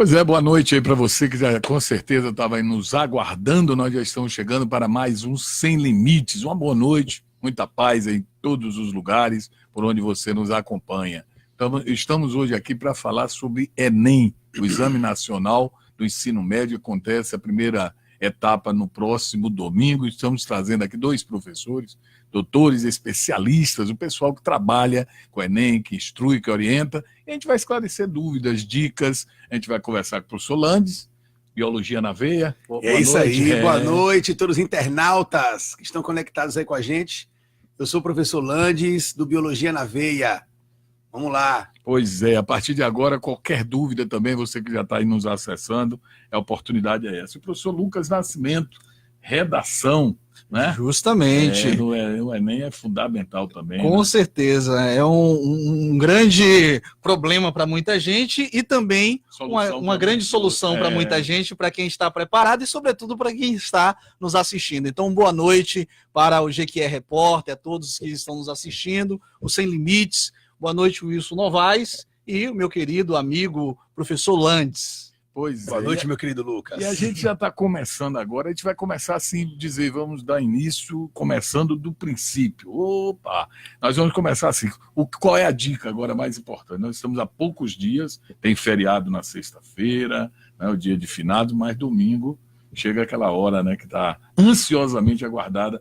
Pois é, boa noite aí para você que já com certeza estava aí nos aguardando. Nós já estamos chegando para mais um Sem Limites. Uma boa noite, muita paz em todos os lugares por onde você nos acompanha. Então, estamos hoje aqui para falar sobre Enem, o Exame Nacional do Ensino Médio. Acontece a primeira etapa no próximo domingo. Estamos trazendo aqui dois professores, doutores, especialistas, o pessoal que trabalha com o Enem, que instrui, que orienta. E a gente vai esclarecer dúvidas, dicas. A gente vai conversar com o professor Landes, Biologia na Veia. É isso aí, boa noite a todos os internautas que estão conectados aí com a gente. Eu sou o professor Landes, do Biologia na Veia. Vamos lá. Pois é, a partir de agora, qualquer dúvida também, você que já está aí nos acessando, a oportunidade é essa. O professor Lucas Nascimento, redação, né? Justamente. O Enem é fundamental também. Com né? certeza. É um grande problema para muita gente e também uma grande solução para muita gente, para quem está preparado e, sobretudo, para quem está nos assistindo. Então, boa noite para o GQR Repórter, a todos que estão nos assistindo, o Sem Limites. Boa noite, Wilson Novaes e o meu querido amigo, professor Landes. Boa noite, meu querido Lucas. E a gente já está começando agora, a gente vai começar assim, dizer, vamos dar início, começando do princípio. Opa! Nós vamos começar assim, qual é a dica agora mais importante? Nós estamos há poucos dias, tem feriado na sexta-feira, né, o dia de finados, mas domingo chega aquela hora, né, que está ansiosamente aguardada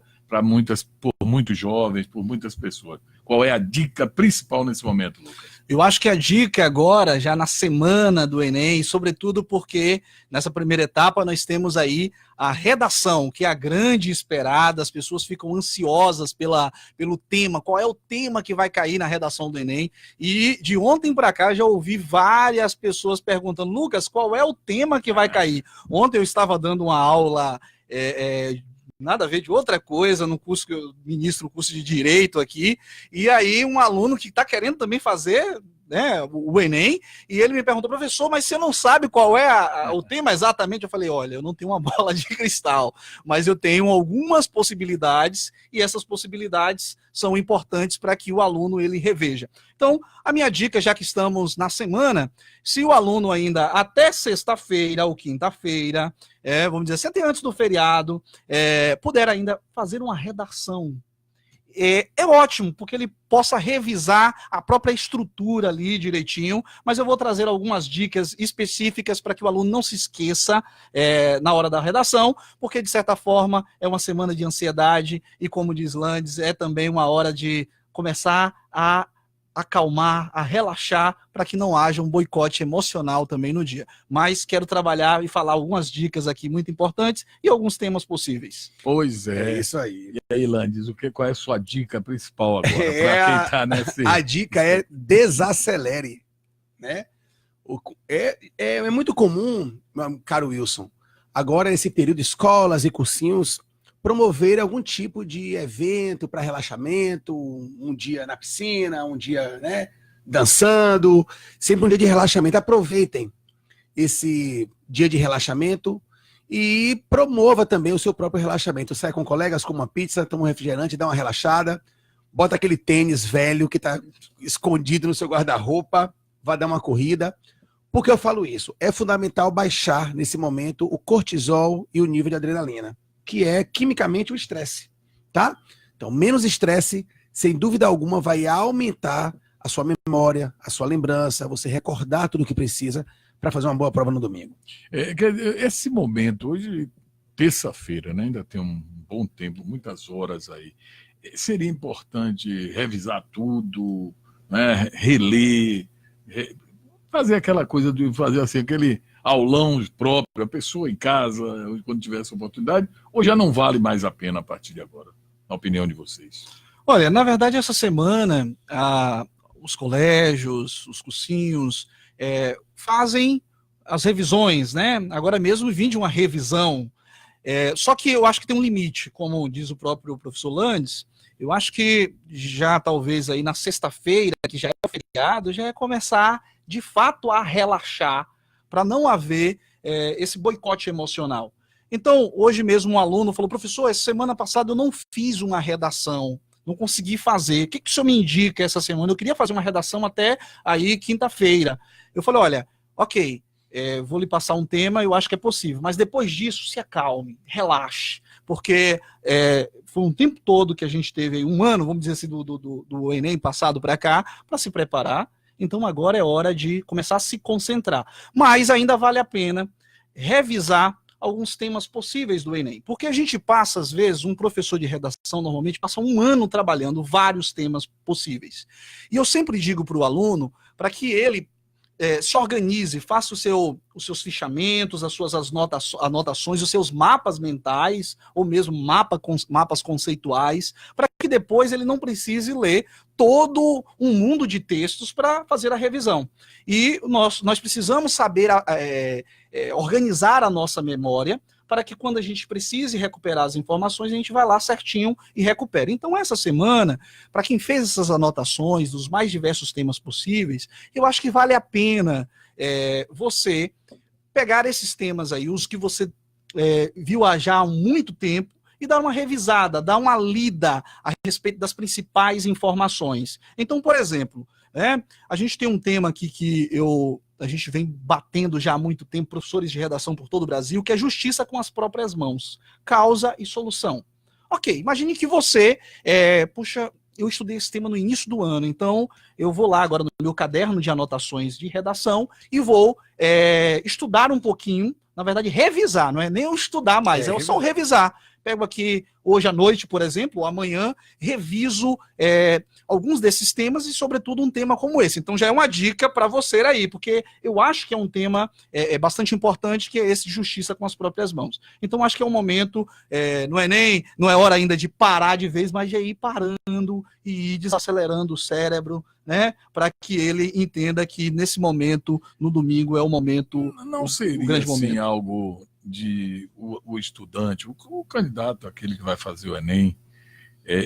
por muitos jovens, por muitas pessoas. Qual é a dica principal nesse momento, Lucas? Eu acho que a dica agora, já na semana do Enem, sobretudo porque nessa primeira etapa nós temos aí a redação, que é a grande esperada, as pessoas ficam ansiosas pelo tema, qual é o tema que vai cair na redação do Enem, e de ontem para cá já ouvi várias pessoas perguntando, Lucas, qual é o tema que vai cair? Ontem eu estava dando uma aula nada a ver de outra coisa, no curso que eu ministro, o curso de Direito aqui, e aí um aluno que está querendo também fazer, né, o Enem, e ele me perguntou, professor, mas você não sabe qual é o tema exatamente? Eu falei, olha, eu não tenho uma bola de cristal, mas eu tenho algumas possibilidades, e essas possibilidades são importantes para que o aluno ele reveja. Então, a minha dica, já que estamos na semana, se o aluno ainda até sexta-feira ou quinta-feira, vamos dizer assim, até antes do feriado, puder ainda fazer uma redação, é ótimo, porque ele possa revisar a própria estrutura ali direitinho, mas eu vou trazer algumas dicas específicas para que o aluno não se esqueça na hora da redação, porque de certa forma é uma semana de ansiedade e, como diz Landes, é também uma hora de começar a acalmar, a relaxar, para que não haja um boicote emocional também no dia. Mas quero trabalhar e falar algumas dicas aqui muito importantes e alguns temas possíveis. Pois é. É isso aí. E aí, Landes, qual é a sua dica principal agora? Para quem está nesse... A dica é desacelere, né? É muito comum, meu caro Wilson, agora nesse período, escolas e cursinhos promover algum tipo de evento para relaxamento, um dia na piscina, um dia, né, dançando, sempre um dia de relaxamento. Aproveitem esse dia de relaxamento e promova também o seu próprio relaxamento. Sai com colegas, com uma pizza, toma um refrigerante, dá uma relaxada, bota aquele tênis velho que está escondido no seu guarda-roupa, vai dar uma corrida. Por que eu falo isso? É fundamental baixar nesse momento o cortisol e o nível de adrenalina, que é quimicamente o estresse, tá? Então, menos estresse, sem dúvida alguma, vai aumentar a sua memória, a sua lembrança, você recordar tudo o que precisa para fazer uma boa prova no domingo. Esse momento, hoje, terça-feira, né? Ainda tem um bom tempo, muitas horas aí. Seria importante revisar tudo, né? Reler, fazer aquela coisa de fazer assim, aquele aulão próprio, a pessoa em casa, quando tiver essa oportunidade, ou já não vale mais a pena a partir de agora, na opinião de vocês? Olha, na verdade, essa semana, os colégios, os cursinhos, fazem as revisões, né? Agora mesmo vim de uma revisão, só que eu acho que tem um limite, como diz o próprio professor Landes, eu acho que já talvez aí na sexta-feira, que já é feriado, já é começar de fato a relaxar, para não haver esse boicote emocional. Então, hoje mesmo um aluno falou, professor, essa semana passada eu não fiz uma redação, não consegui fazer. O que o senhor me indica essa semana? Eu queria fazer uma redação até aí quinta-feira. Eu falei, olha, ok, vou lhe passar um tema, eu acho que é possível, mas depois disso, se acalme, relaxe, porque foi um tempo todo que a gente teve, um ano, vamos dizer assim, do Enem passado para cá, para se preparar. Então agora é hora de começar a se concentrar. Mas ainda vale a pena revisar alguns temas possíveis do Enem. Porque a gente passa, às vezes, um professor de redação normalmente passa um ano trabalhando vários temas possíveis. E eu sempre digo para o aluno, para que ele se organize, faça os seus fichamentos, as suas anotações, os seus mapas mentais, ou mesmo mapas conceituais, para que depois ele não precise ler todo um mundo de textos para fazer a revisão. E nós precisamos saber organizar a nossa memória para que quando a gente precise recuperar as informações, a gente vai lá certinho e recupera. Então, essa semana, para quem fez essas anotações dos mais diversos temas possíveis, eu acho que vale a pena você pegar esses temas aí, os que você viu já há muito tempo, e dar uma revisada, dar uma lida a respeito das principais informações. Então, por exemplo, a gente tem um tema aqui que a gente vem batendo já há muito tempo, professores de redação por todo o Brasil, que é justiça com as próprias mãos, causa e solução. Ok, imagine que você, puxa, eu estudei esse tema no início do ano, então eu vou lá agora no meu caderno de anotações de redação e vou estudar um pouquinho, na verdade revisar, não é nem eu estudar mais, é só revisar. Pego aqui hoje à noite, por exemplo, ou amanhã, reviso alguns desses temas e, sobretudo, um tema como esse. Então, já é uma dica para você aí, porque eu acho que é um tema bastante importante, que é esse de justiça com as próprias mãos. Então, acho que é um momento, não é hora ainda de parar de vez, mas de ir parando e ir desacelerando o cérebro, né, para que ele entenda que, nesse momento, no domingo, é o momento, não seria, o grande momento. Assim, algo de o estudante, o candidato, aquele que vai fazer o Enem,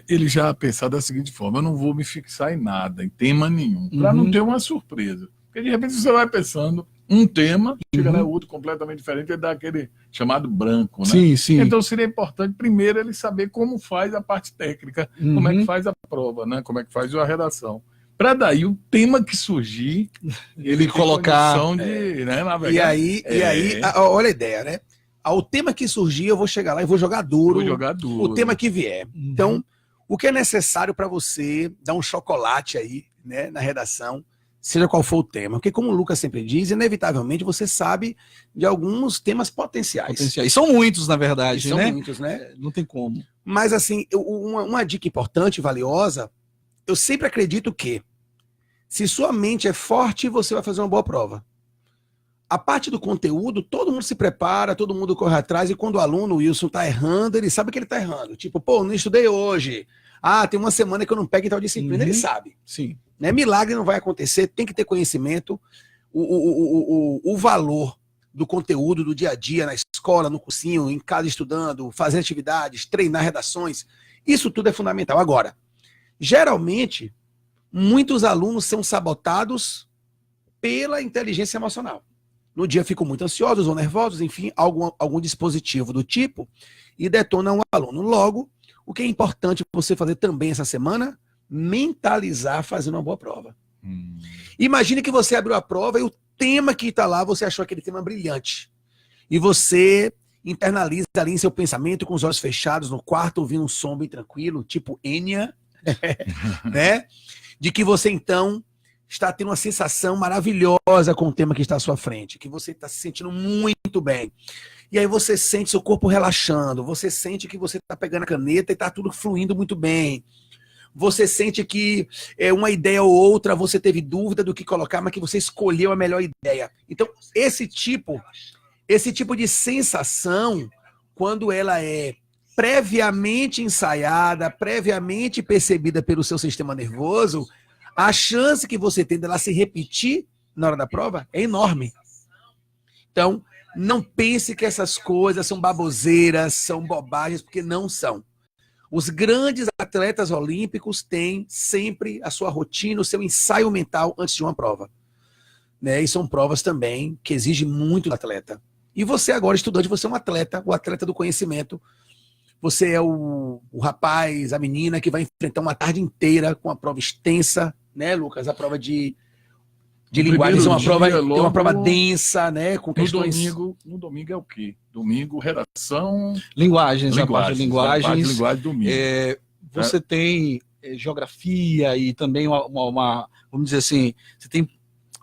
ele já pensar da seguinte forma: eu não vou me fixar em nada, em tema nenhum, para não ter uma surpresa. Porque de repente você vai pensando um tema, chega lá outro completamente diferente, e dá aquele chamado branco, né? Sim, sim. Então seria importante primeiro ele saber como faz a parte técnica, como é que faz a prova, né? Como é que faz a redação. Para daí o tema que surgir, ele colocar de, né, navegar. E aí, olha a ideia, né? O tema que surgir, eu vou chegar lá e vou jogar duro. O tema que vier. Então, o que é necessário para você dar um chocolate aí, né, na redação, seja qual for o tema. Porque, como o Lucas sempre diz, inevitavelmente você sabe de alguns temas potenciais. E são muitos, na verdade, são muitos, né? Não tem como. Mas, assim, uma dica importante e valiosa, eu sempre acredito que, se sua mente é forte, você vai fazer uma boa prova. A parte do conteúdo, todo mundo se prepara, todo mundo corre atrás, e quando o aluno, o Wilson, tá errando, ele sabe que ele tá errando. Tipo, não estudei hoje. Tem uma semana que eu não pego em tal disciplina, ele sabe. Sim. Né? Milagre não vai acontecer, tem que ter conhecimento. O valor do conteúdo do dia a dia, na escola, no cursinho, em casa estudando, fazendo atividades, treinar redações, isso tudo é fundamental. Agora, geralmente, muitos alunos são sabotados pela inteligência emocional. No dia ficam muito ansiosos ou nervosos, enfim, algum dispositivo do tipo, e detonam o aluno. Logo, o que é importante você fazer também essa semana? Mentalizar fazendo uma boa prova. Imagine que você abriu a prova e o tema que está lá, você achou aquele tema brilhante. E você internaliza ali em seu pensamento, com os olhos fechados, no quarto, ouvindo um som bem tranquilo, tipo Enya, né? De que você, então, está tendo uma sensação maravilhosa com o tema que está à sua frente, que você está se sentindo muito bem. E aí você sente seu corpo relaxando, você sente que você está pegando a caneta e está tudo fluindo muito bem. Você sente que uma ideia ou outra você teve dúvida do que colocar, mas que você escolheu a melhor ideia. Então, esse tipo de sensação, quando ela é previamente ensaiada, previamente percebida pelo seu sistema nervoso, a chance que você tem dela se repetir na hora da prova é enorme. Então, não pense que essas coisas são baboseiras, são bobagens, porque não são. Os grandes atletas olímpicos têm sempre a sua rotina, o seu ensaio mental antes de uma prova. Né? E são provas também que exigem muito do atleta. E você agora, estudante, você é um atleta, o atleta do conhecimento. Você é o rapaz, a menina que vai enfrentar uma tarde inteira com uma prova extensa, né, Lucas? A prova de de No linguagem, primeiro tem dia, uma prova logo, densa, né? Com questões. No domingo é o quê? Domingo, redação, Linguagens, a parte de a parte de linguagens. linguagem domingo. Você tem geografia e também vamos dizer assim, você tem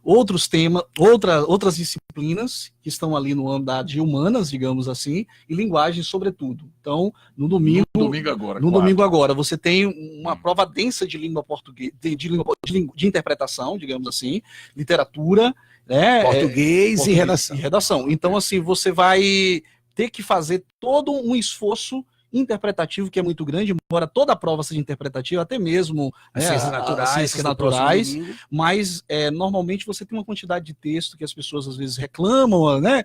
outros temas, outras disciplinas que estão ali no andar de humanas, digamos assim, e linguagem sobretudo. Então, no domingo agora, você tem uma prova densa de língua portuguesa, de interpretação, digamos assim, literatura, né, Português e redação. Então, assim, você vai ter que fazer todo um esforço interpretativo que é muito grande, embora toda a prova seja interpretativa, até mesmo as ciências naturais, mas normalmente você tem uma quantidade de texto que as pessoas às vezes reclamam, né?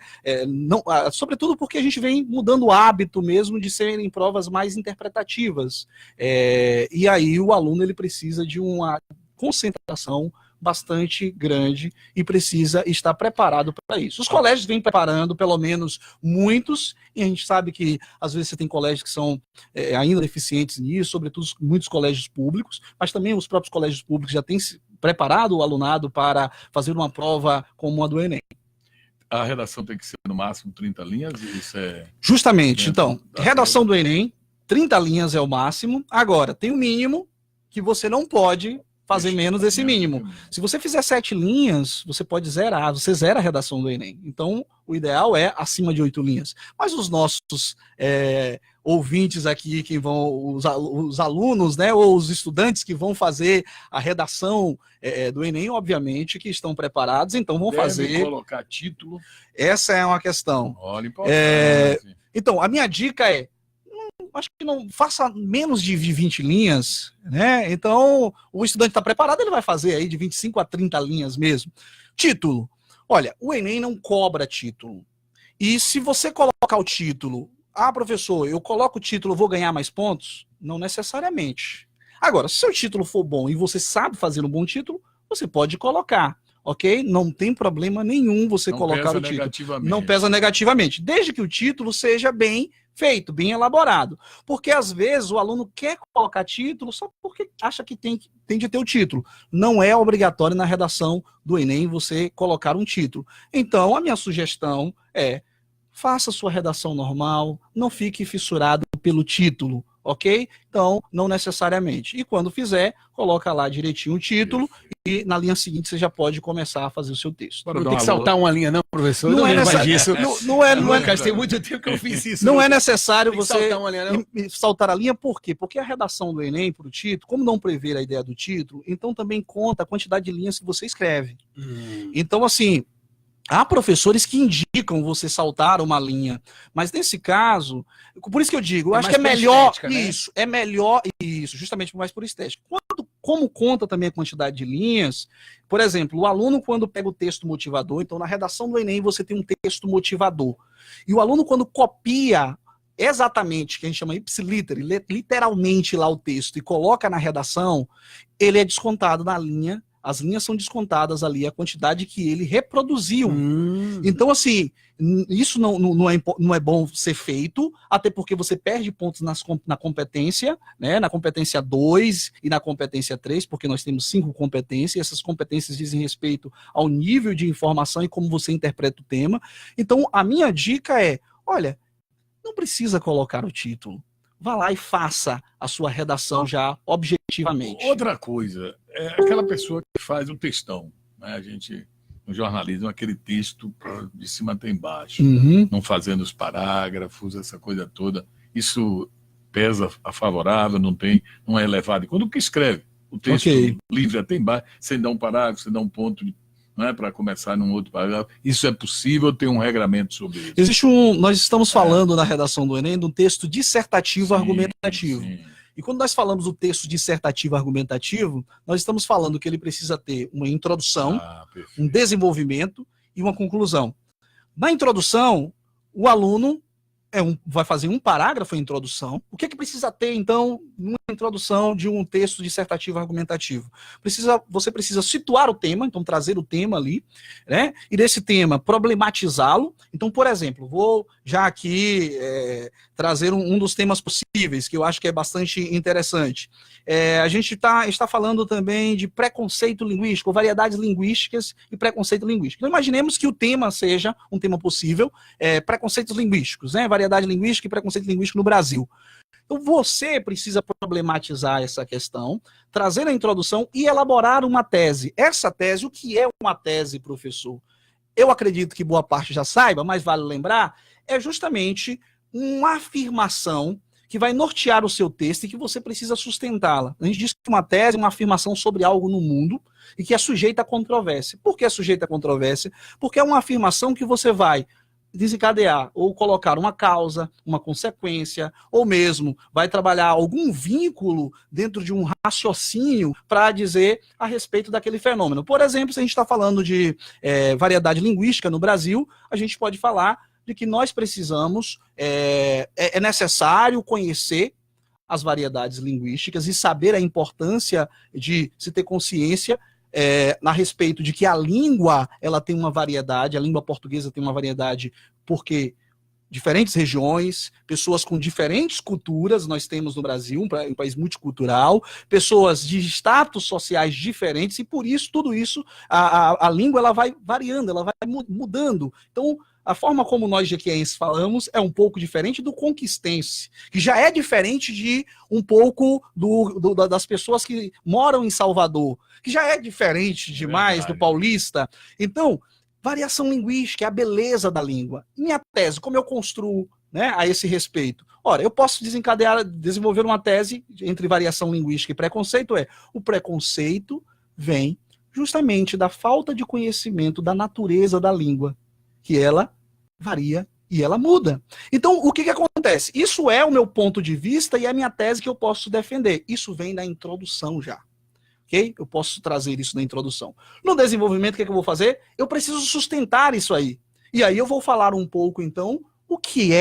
Sobretudo porque a gente vem mudando o hábito mesmo de serem provas mais interpretativas. E aí o aluno ele precisa de uma concentração bastante grande e precisa estar preparado para isso. Os colégios vêm preparando, pelo menos muitos, e a gente sabe que às vezes você tem colégios que são ainda deficientes nisso, sobretudo muitos colégios públicos, mas também os próprios colégios públicos já têm preparado o alunado para fazer uma prova como a do Enem. A redação tem que ser no máximo 30 linhas? Isso é... Justamente. Então, redação do Enem, 30 linhas é o máximo. Agora, tem o mínimo que você não pode fazer menos desse mínimo. Se você fizer 7 linhas, você pode zerar, você zera a redação do Enem. Então, o ideal é acima de 8 linhas. Mas os nossos ouvintes aqui, que vão, os alunos, né, ou os estudantes que vão fazer a redação do Enem, obviamente, que estão preparados, então vão fazer... colocar título. Essa é uma questão. Olha, importante. Então, a minha dica é, acho que não faça menos de 20 linhas, né? Então, o estudante está preparado, ele vai fazer aí de 25 a 30 linhas mesmo. Título. Olha, o Enem não cobra título. E se você colocar o título, professor, eu coloco o título, vou ganhar mais pontos? Não necessariamente. Agora, se o seu título for bom e você sabe fazer um bom título, você pode colocar. Ok? Não tem problema nenhum você colocar o título. Não pesa negativamente. Desde que o título seja bem feito, bem elaborado. Porque às vezes o aluno quer colocar título só porque acha que tem de ter o título. Não é obrigatório na redação do Enem você colocar um título. Então, a minha sugestão é: faça sua redação normal, não fique fissurado pelo título. Ok? Então, não necessariamente. E quando fizer, coloca lá direitinho o título e na linha seguinte você já pode começar a fazer o seu texto. Não tem que saltar uma linha não, professor? Não é necessário. Não é, tem muito tempo que eu fiz isso. Não é necessário você saltar uma linha, não? saltar a linha, por quê? Porque a redação do Enem para o título, como não prevê a ideia do título, então também conta a quantidade de linhas que você escreve. Então, assim, há professores que indicam você saltar uma linha, mas nesse caso, por isso que eu digo, eu acho que é melhor estética, né? Isso, é melhor isso, justamente mais por estética. Como conta também a quantidade de linhas, por exemplo, o aluno quando pega o texto motivador, então na redação do Enem você tem um texto motivador, e o aluno quando copia exatamente, que a gente chama ipsiliter, literalmente lá o texto, e coloca na redação, ele é descontado na linha. As linhas são descontadas ali, a quantidade que ele reproduziu. Então, assim, isso não é bom ser feito, até porque você perde pontos na competência, né? Na competência 2 e na competência 3, porque nós temos 5 competências, e essas competências dizem respeito ao nível de informação e como você interpreta o tema. Então, a minha dica é, olha, não precisa colocar o título. Vá lá e faça a sua redação já objetivamente. Outra coisa, é aquela pessoa que faz o textão, né? A gente, no jornalismo, aquele texto de cima até embaixo, não fazendo os parágrafos, essa coisa toda. Isso pesa a favorável, não é elevado. Quando que escreve o texto livre até embaixo, sem dar um parágrafo, sem dar um ponto para começar num outro parágrafo, isso é possível ter um regramento sobre isso? Nós estamos falando na redação do Enem de um texto dissertativo argumentativo. Sim. E quando nós falamos do texto dissertativo argumentativo, nós estamos falando que ele precisa ter uma introdução, um desenvolvimento e uma conclusão. Na introdução, o aluno vai fazer um parágrafo em introdução. O que precisa ter, então, numa introdução de um texto dissertativo argumentativo? Você precisa situar o tema, então trazer o tema ali, né? E desse tema, problematizá-lo. Então, por exemplo, vou já aqui trazer um dos temas possíveis, que eu acho que é bastante interessante. A gente está falando também de preconceito linguístico, variedades linguísticas e preconceito linguístico. Então, imaginemos que o tema seja um tema possível, preconceitos linguísticos, né? Variedade linguística e preconceito linguístico no Brasil. Então, você precisa problematizar essa questão, trazer a introdução e elaborar uma tese. Essa tese, o que é uma tese, professor? Eu acredito que boa parte já saiba, mas vale lembrar, é justamente uma afirmação que vai nortear o seu texto e que você precisa sustentá-la. A gente diz que uma tese é uma afirmação sobre algo no mundo e que é sujeita a controvérsia. Por que é sujeita a controvérsia? Porque é uma afirmação que você vai desencadear ou colocar uma causa, uma consequência, ou mesmo vai trabalhar algum vínculo dentro de um raciocínio para dizer a respeito daquele fenômeno. Por exemplo, se a gente está falando de variedade linguística no Brasil, a gente pode falar de que nós precisamos, é necessário conhecer as variedades linguísticas e saber a importância de se ter consciência a respeito de que a língua ela tem uma variedade, a língua portuguesa tem uma variedade porque diferentes regiões, pessoas com diferentes culturas, nós temos no Brasil, um país multicultural, pessoas de status sociais diferentes, e por isso, tudo isso, a língua ela vai variando, ela vai mudando. Então, a forma como nós jequienses falamos é um pouco diferente do conquistense, que já é diferente de um pouco das pessoas que moram em Salvador, que já é diferente demais do paulista. Então, variação linguística é a beleza da língua. Minha tese, como eu construo, né, a esse respeito? Ora, eu posso desenvolver uma tese entre variação linguística e preconceito. O preconceito vem justamente da falta de conhecimento da natureza da língua, que ela varia e ela muda. Então, o que acontece? Isso é o meu ponto de vista e é a minha tese que eu posso defender. Isso vem da introdução já. Ok? Eu posso trazer isso na introdução. No desenvolvimento, o que eu vou fazer? Eu preciso sustentar isso aí. E aí eu vou falar um pouco, então,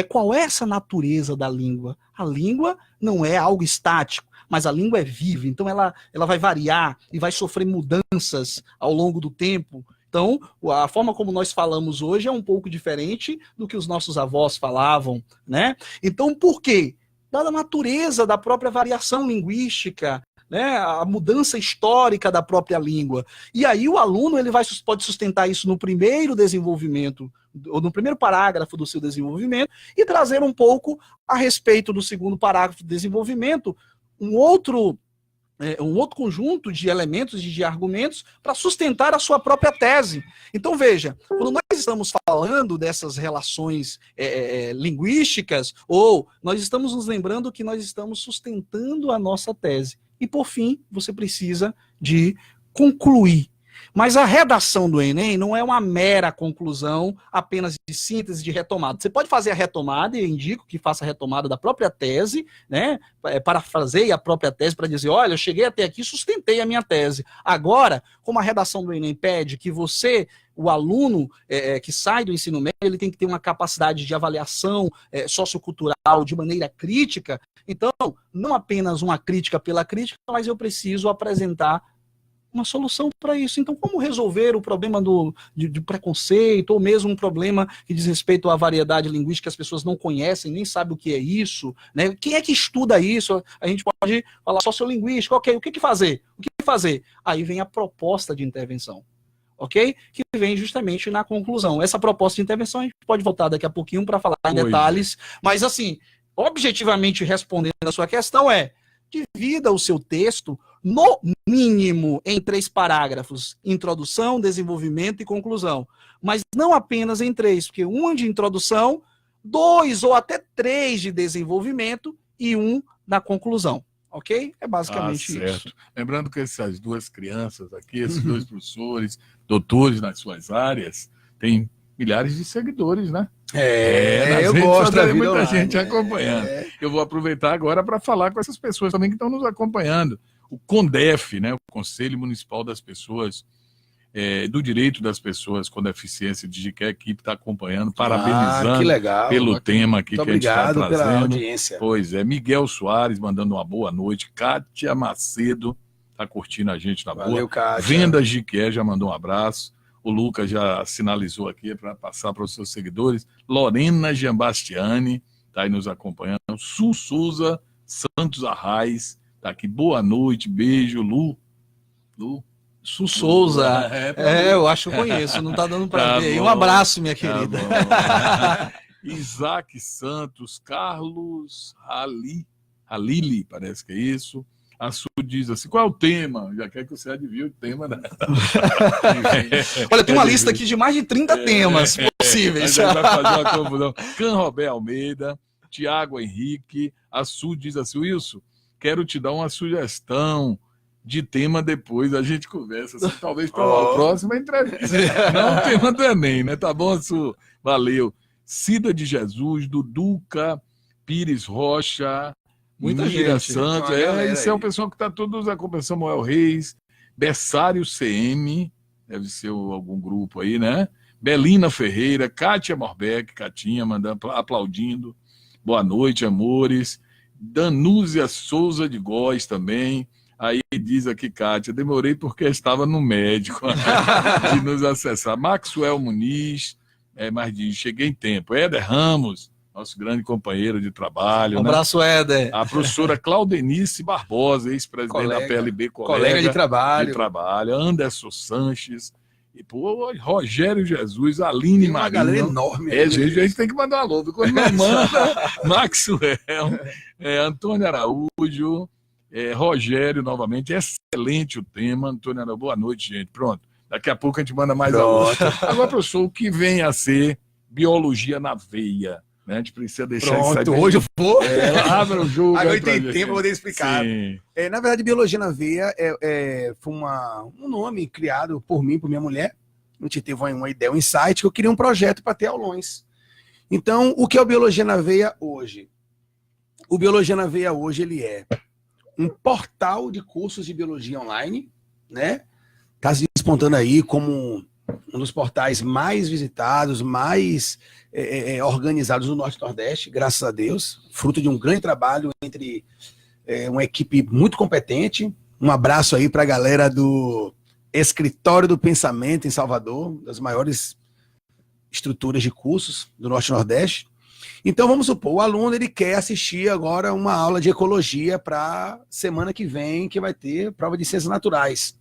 qual é essa natureza da língua? A língua não é algo estático, mas a língua é viva, então ela vai variar e vai sofrer mudanças ao longo do tempo. Então, a forma como nós falamos hoje é um pouco diferente do que os nossos avós falavam, né? Então, por quê? Dada a natureza da própria variação linguística, né, a mudança histórica da própria língua. E aí o aluno pode sustentar isso no primeiro desenvolvimento, ou no primeiro parágrafo do seu desenvolvimento, e trazer um pouco a respeito do segundo parágrafo do desenvolvimento, um outro conjunto de elementos e de argumentos para sustentar a sua própria tese. Então, veja, quando nós estamos falando dessas relações linguísticas, ou nós estamos nos lembrando que nós estamos sustentando a nossa tese. E, por fim, você precisa de concluir. Mas a redação do Enem não é uma mera conclusão apenas de síntese, de retomada. Você pode fazer a retomada, e eu indico que faça a retomada da própria tese, né? Parafraseie a própria tese para dizer, olha, eu cheguei até aqui e sustentei a minha tese. Agora, como a redação do Enem pede que você, o aluno que sai do ensino médio, ele tem que ter uma capacidade de avaliação sociocultural de maneira crítica. Então, não apenas uma crítica pela crítica, mas eu preciso apresentar uma solução para isso. Então, como resolver o problema de preconceito, ou mesmo um problema que diz respeito à variedade linguística que as pessoas não conhecem, nem sabem o que é isso, né? Quem é que estuda isso? A gente pode falar sociolinguística, ok, o que fazer? O que fazer? Aí vem a proposta de intervenção, ok? Que vem justamente na conclusão. Essa proposta de intervenção a gente pode voltar daqui a pouquinho para falar em detalhes, mas assim, objetivamente respondendo a sua questão divida o seu texto no mínimo em 3 parágrafos, introdução, desenvolvimento e conclusão. Mas não apenas em 3, porque 1 de introdução, 2 ou até 3 de desenvolvimento e 1 na conclusão. Ok? É basicamente isso. Lembrando que essas 2 crianças aqui, esses 2 professores, doutores nas suas áreas, têm milhares de seguidores, né? Eu gosto da vida muita gente acompanhando. Eu vou aproveitar agora para falar com essas pessoas também que estão nos acompanhando. O CONDEF, né, o Conselho Municipal das Pessoas do direito das pessoas com deficiência de que a equipe está acompanhando, parabenizando que legal, pelo tema aqui muito que a gente está obrigado pela trazendo. audiência. Pois é, Miguel Soares mandando uma boa noite, Kátia Macedo está curtindo a gente na Valeu, boa. Kátia. Vendas Jiqué já mandou um abraço. O Lucas já sinalizou aqui para passar para os seus seguidores. Lorena Giambastiani está aí nos acompanhando. Su Souza Santos Arraes está aqui. Boa noite, beijo, Lu. Su Souza. Eu acho que eu conheço, não tá dando para ver. Um abraço, minha querida. Isaac Santos, Carlos Halili, parece que é isso. A Su diz assim, qual é o tema? Já quer que você adivinhe o tema. Né? Olha, tem uma lista aqui de mais de 30 temas possíveis. A gente vai fazer uma confusão. Canrobé Almeida, Tiago Henrique, a Su diz assim, Wilson, quero te dar uma sugestão de tema depois, a gente conversa, assim, talvez para a próxima entrevista. Não o tema do Enem, né? Tá bom, Su? Valeu. Cida de Jesus, Duduca, Pires Rocha, muita Mira gente. Santos, esse é o pessoal que está todos acompanhando, Samuel Reis, Bersário CM, deve ser algum grupo aí, né? Belina Ferreira, Kátia Morbeck, Catinha, mandando, aplaudindo. Boa noite, amores. Danúzia Souza de Góes também. Aí diz aqui, Kátia, demorei porque estava no médico de nos acessar. Maxwell Muniz, mas diz, cheguei em tempo. Éder Ramos, nosso grande companheiro de trabalho. Um abraço, né? Éder. A professora Claudenice Barbosa, ex-presidente da PLB, colega de trabalho. Anderson Sanches, e pô, Rogério Jesus, Aline Marinho. Uma galera enorme. A gente tem que mandar um alô. Quando não manda, Maxwell, Antônio Araújo, Rogério, novamente. Excelente o tema. Antônio Araújo, boa noite, gente. Pronto. Daqui a pouco a gente manda mais alô. Agora, professor, o que vem a ser biologia na veia? Né? A gente precisa deixar isso aí. Hoje eu vou. Abra o jogo. Agora tem tempo para poder explicar. Sim. Na verdade, biologia na veia foi um nome criado por mim, por minha mulher. A gente teve uma ideia, um insight, que eu queria um projeto para ter aulões. Então, o que é o Biologia na Veia hoje? O Biologia na Veia hoje ele é um portal de cursos de biologia online, né? Está se despontando aí como um dos portais mais visitados, mais organizados do Norte e Nordeste, graças a Deus, fruto de um grande trabalho entre uma equipe muito competente. Um abraço aí para a galera do Escritório do Pensamento em Salvador, das maiores estruturas de cursos do Norte e Nordeste. Então, vamos supor, o aluno ele quer assistir agora uma aula de ecologia para semana que vem, que vai ter prova de ciências naturais,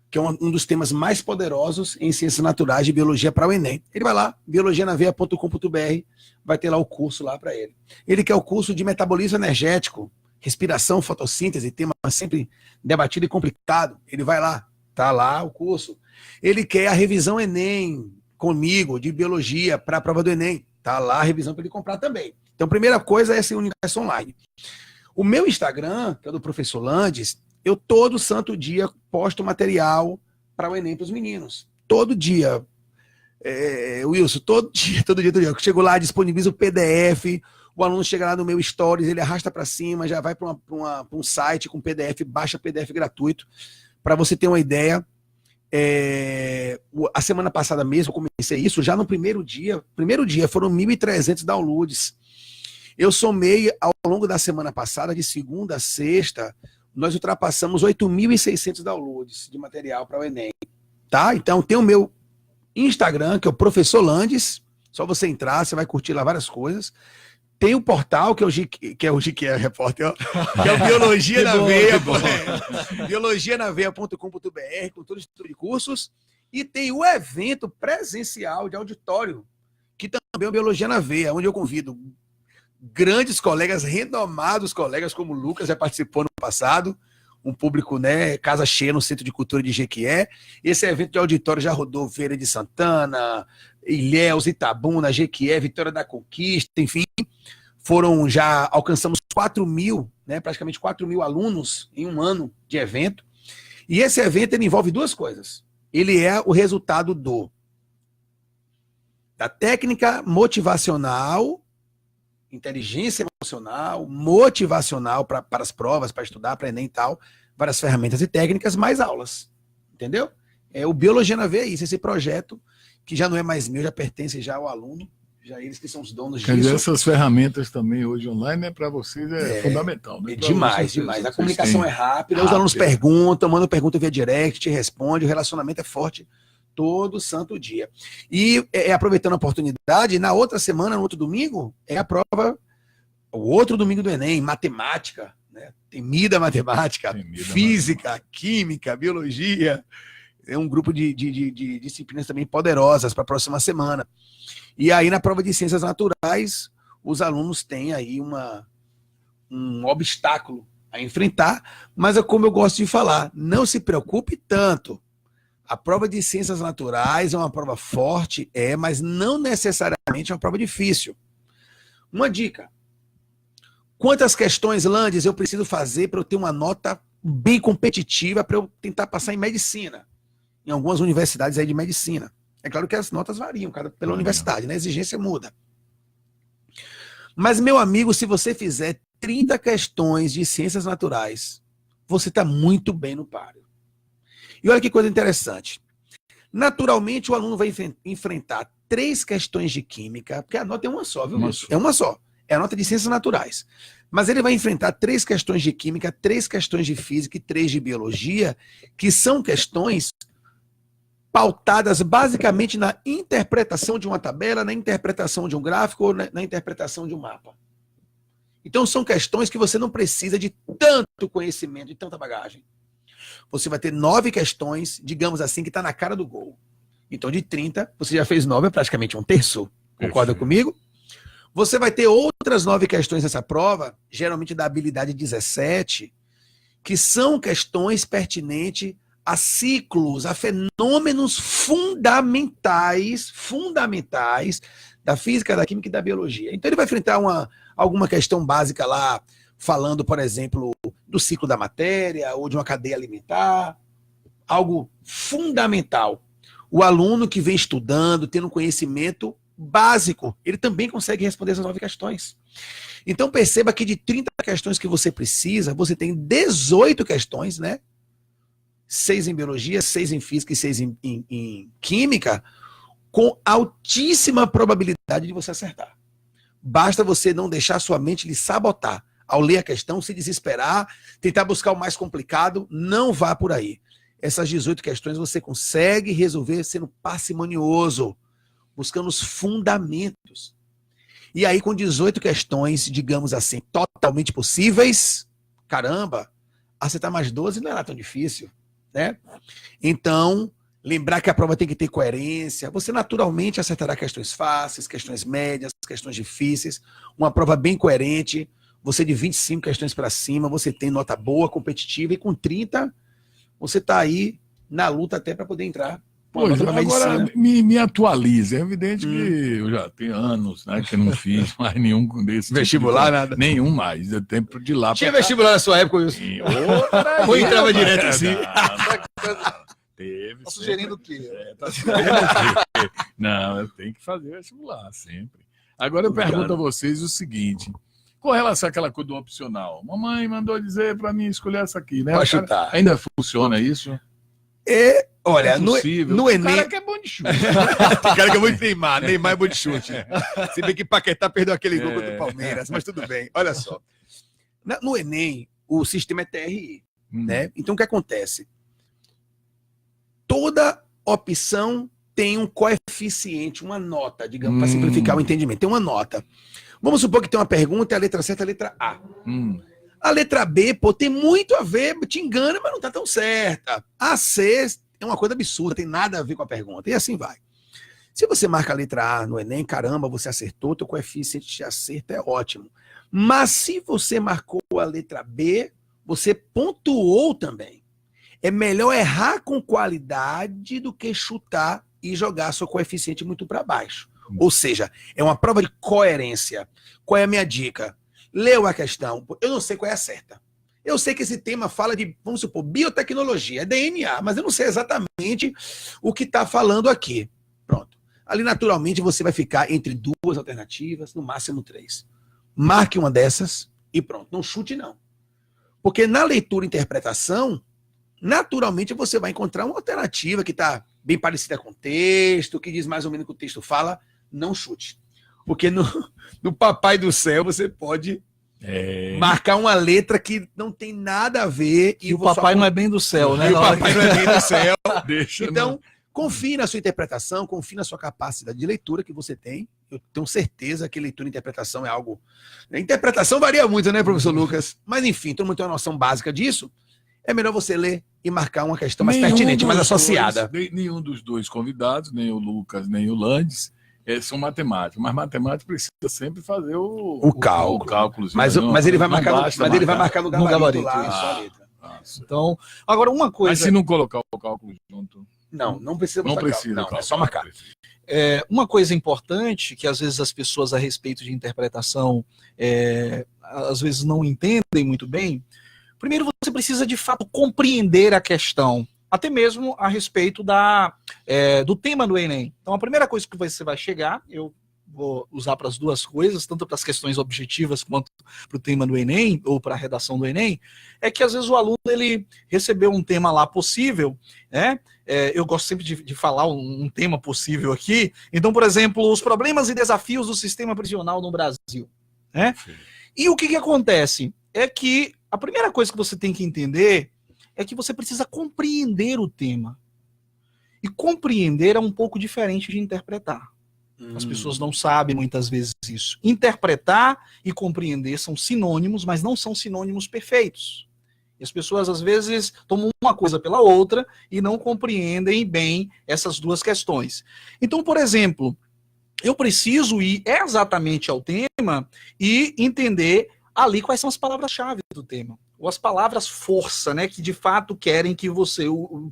que é um dos temas mais poderosos em ciências naturais de biologia para o Enem. Ele vai lá, biologianaveia.com.br, vai ter lá o curso lá para ele. Ele quer o curso de metabolismo energético, respiração, fotossíntese, tema sempre debatido e complicado. Ele vai lá, tá lá o curso. Ele quer a revisão Enem comigo, de biologia, para a prova do Enem. Tá lá a revisão para ele comprar também. Então, a primeira coisa é esse universo online. O meu Instagram, que é do Professor Landes, eu todo santo dia posto material para o Enem para os meninos. Todo dia. Wilson, todo dia. Eu chego lá, disponibilizo o PDF, o aluno chega lá no meu Stories, ele arrasta para cima, já vai para um site com PDF, baixa PDF gratuito. Para você ter uma ideia, a semana passada mesmo eu comecei isso, já no primeiro dia foram 1.300 downloads. Eu somei ao longo da semana passada, de segunda a sexta, nós ultrapassamos 8.600 downloads de material para o Enem, tá? Então tem o meu Instagram, que é o Professor Landes, só você entrar, você vai curtir lá várias coisas. Tem o portal, que é o GQ Repórter, que é o Biologia na Veia, biologianaveia.com.br, com todo tipo de cursos. E tem o evento presencial de auditório, que também é o Biologia na Veia, onde eu convido grandes colegas, renomados colegas, como o Lucas já participou no passado, um público, né, casa cheia no Centro de Cultura de Jequié. Esse evento de auditório já rodou Feira de Santana, Ilhéus, Itabuna, Jequié, Vitória da Conquista, enfim. Alcançamos 4.000, né, praticamente 4.000 alunos em um ano de evento. E esse evento ele envolve duas coisas. Ele é o resultado da técnica motivacional, inteligência emocional, motivacional para as provas, para estudar, para Enem e tal, várias ferramentas e técnicas, mais aulas. Entendeu? O Biologia na Veia é isso, esse projeto que já não é mais meu, já pertence já ao aluno, já eles que são os donos Quer dizer, disso. essas ferramentas também hoje online, para vocês é fundamental. Né? É demais, Vocês, demais. A vocês comunicação têm é rápida, os alunos perguntam, mandam pergunta via direct, te responde, o relacionamento é forte todo santo dia. E aproveitando a oportunidade, na outra semana, no outro domingo, é a prova, o outro domingo do Enem, matemática, né? Temida matemática, física, química, biologia. É um grupo de disciplinas também poderosas para a próxima semana. E aí, na prova de ciências naturais, os alunos têm aí um obstáculo a enfrentar, mas é como eu gosto de falar, não se preocupe tanto. A prova de ciências naturais é uma prova forte, mas não necessariamente é uma prova difícil. Uma dica. Quantas questões, Landes, eu preciso fazer para eu ter uma nota bem competitiva para eu tentar passar em medicina? Em algumas universidades aí de medicina. É claro que as notas variam pela universidade, né? A exigência muda. Mas, meu amigo, se você fizer 30 questões de ciências naturais, você está muito bem no páreo. E olha que coisa interessante. Naturalmente, o aluno vai enfrentar 3 questões de química, porque a nota é uma só, viu, Wilson? É uma só. É a nota de ciências naturais. Mas ele vai enfrentar 3 questões de química, 3 questões de física e 3 de biologia, que são questões pautadas basicamente na interpretação de uma tabela, na interpretação de um gráfico ou na interpretação de um mapa. Então são questões que você não precisa de tanto conhecimento, de tanta bagagem. Você vai ter 9 questões, digamos assim, que está na cara do gol. Então de 30, você já fez 9, é praticamente um terço. Concorda comigo? Você vai ter outras 9 questões nessa prova, geralmente da habilidade 17, que são questões pertinentes a ciclos, a fenômenos fundamentais da física, da química e da biologia. Então ele vai enfrentar alguma questão básica lá, falando, por exemplo, do ciclo da matéria ou de uma cadeia alimentar, algo fundamental. O aluno que vem estudando, tendo um conhecimento básico, ele também consegue responder essas 9 questões. Então perceba que de 30 questões que você precisa, você tem 18 questões, né? 6 em biologia, 6 em física e 6 em química, com altíssima probabilidade de você acertar. Basta você não deixar sua mente lhe sabotar. Ao ler a questão, se desesperar, tentar buscar o mais complicado, não vá por aí. Essas 18 questões você consegue resolver sendo parcimonioso, buscando os fundamentos. E aí, com 18 questões, digamos assim, totalmente possíveis, caramba, acertar mais 12 não era tão difícil. Né? Então, lembrar que a prova tem que ter coerência. Você naturalmente acertará questões fáceis, questões médias, questões difíceis. Uma prova bem coerente. Você de 25 questões para cima, você tem nota boa, competitiva. E com 30, você está aí na luta até para poder entrar. Pois, agora me atualize. É evidente que eu já tenho anos, né, que eu não fiz mais nenhum desses. Vestibular, nada? Nenhum mais. É tempo de lá. Tinha vestibular na sua época, Wilson? Ou entrava direto assim? Teve. Tá sugerindo o quê? Tá sugerindo o quê? Não, eu tenho que fazer vestibular sempre. Agora eu pergunto a vocês o seguinte. Com relação àquela coisa do opcional. Mamãe mandou dizer para mim escolher essa aqui, né? Pode chutar. Ainda funciona isso? Olha, é no Enem... O cara que é bom de chute. O cara que é muito Neymar é bom de chute. Se bem que Paquetá perdeu aquele gol contra o Palmeiras, mas tudo bem. Olha só. No Enem, o sistema é TRI. Né? Então, o que acontece? Toda opção tem um coeficiente, uma nota, digamos, para simplificar o entendimento. Tem uma nota. Vamos supor que tem uma pergunta, a letra certa é a letra A. A letra B, pô, tem muito a ver, te engana, mas não tá tão certa. A C é uma coisa absurda, tem nada a ver com a pergunta. E assim vai. Se você marca a letra A no Enem, caramba, você acertou, teu coeficiente de acerto é ótimo. Mas se você marcou a letra B, você pontuou também. É melhor errar com qualidade do que chutar e jogar seu coeficiente muito para baixo. Ou seja, é uma prova de coerência. Qual é a minha dica? Leu a questão, eu não sei qual é a certa. Eu sei que esse tema fala de, vamos supor, biotecnologia, é DNA, mas eu não sei exatamente o que está falando aqui. Pronto. Ali, naturalmente, você vai ficar entre 2 alternativas, no máximo 3. Marque uma dessas e pronto. Não chute, não. Porque na leitura e interpretação, naturalmente você vai encontrar uma alternativa que está bem parecida com o texto, que diz mais ou menos o que o texto fala, não chute. Porque no Papai do Céu você pode marcar uma letra que não tem nada a ver. E o papai não é bem do céu, né? E o papai não é bem do céu. Deixa, Então, confie na sua interpretação, confie na sua capacidade de leitura que você tem. Eu tenho certeza que leitura e interpretação é algo... A interpretação varia muito, né, professor Lucas? Mas, enfim, todo mundo tem uma noção básica disso. É melhor você ler e marcar uma questão mais pertinente, mais associada. Nenhum dos dois convidados, nem o Lucas, nem o Landes, são matemáticos. Mas matemático precisa sempre fazer o cálculo. Mas ele vai marcar no gabarito lá a sua letra. Então, agora uma coisa... Mas se não colocar o cálculo junto... Não precisa. Não precisa. Não, é só marcar. Uma coisa importante que às vezes as pessoas a respeito de interpretação às vezes não entendem muito bem. Primeiro, você precisa de fato compreender a questão, até mesmo a respeito do tema do Enem. Então, a primeira coisa que você vai chegar, eu vou usar para as duas coisas, tanto para as questões objetivas quanto para o tema do Enem, ou para a redação do Enem, é que às vezes o aluno ele recebeu um tema lá possível, né? Eu gosto sempre de falar um tema possível aqui. Então, por exemplo, os problemas e desafios do sistema prisional no Brasil, né? E o que acontece? É que a primeira coisa que você tem que entender é que você precisa compreender o tema. E compreender é um pouco diferente de interpretar. As pessoas não sabem muitas vezes isso. Interpretar e compreender são sinônimos, mas não são sinônimos perfeitos. E as pessoas, às vezes, tomam uma coisa pela outra e não compreendem bem essas duas questões. Então, por exemplo, eu preciso ir exatamente ao tema e entender ali quais são as palavras-chave do tema. Ou as palavras força, né, que de fato querem que você,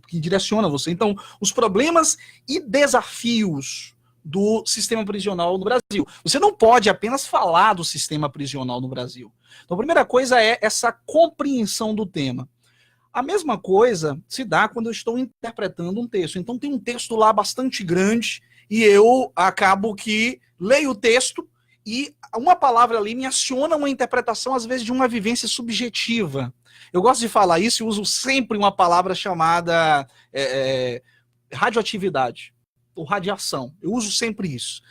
que direciona você. Então, os problemas e desafios do sistema prisional no Brasil. Você não pode apenas falar do sistema prisional no Brasil. Então, a primeira coisa é essa compreensão do tema. A mesma coisa se dá quando eu estou interpretando um texto. Então, tem um texto lá bastante grande e eu acabo que leio o texto e uma palavra ali me aciona uma interpretação, às vezes, de uma vivência subjetiva. Eu gosto de falar isso e uso sempre uma palavra chamada radioatividade ou radiação. Eu uso sempre isso.